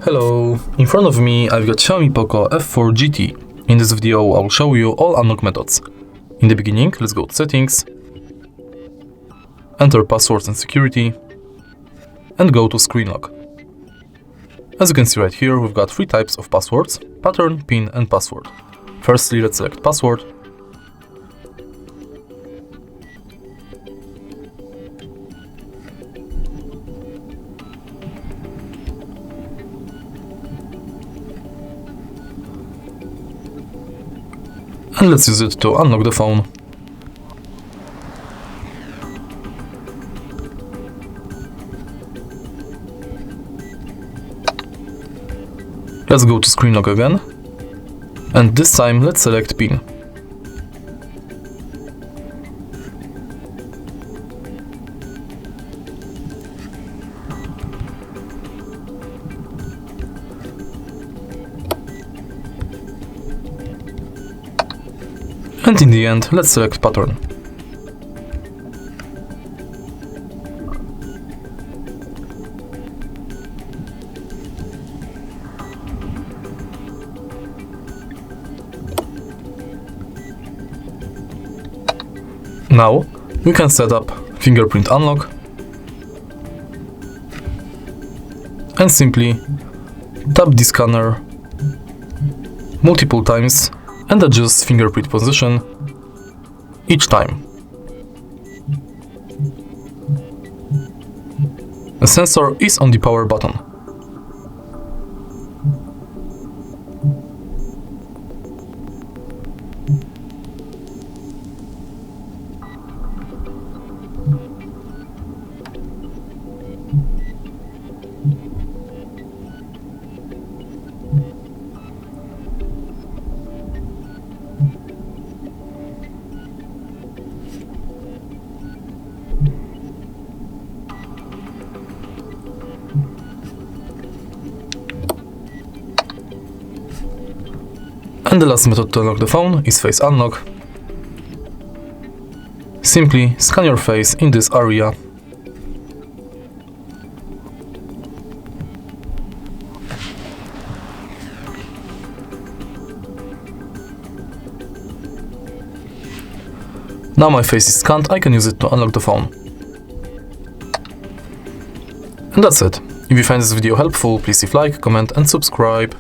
Hello, in front of me I've got Xiaomi Poco F4 GT. In this video I'll show you all unlock methods. In the beginning, let's go to settings, enter passwords and security, and go to screen lock. As you can see right here, we've got three types of passwords: pattern, pin and password. Firstly, let's select password. And let's use it to unlock the phone. Let's go to screen lock again, and this time let's select pin. And in the end, let's select pattern. Now, we can set up fingerprint unlock and simply tap the scanner multiple times and adjust fingerprint position each time. The sensor is on the power button. And the last method to unlock the phone is face unlock. Simply scan your face in this area. Now my face is scanned, I can use it to unlock the phone. And that's it. If you find this video helpful, please leave like, comment and subscribe.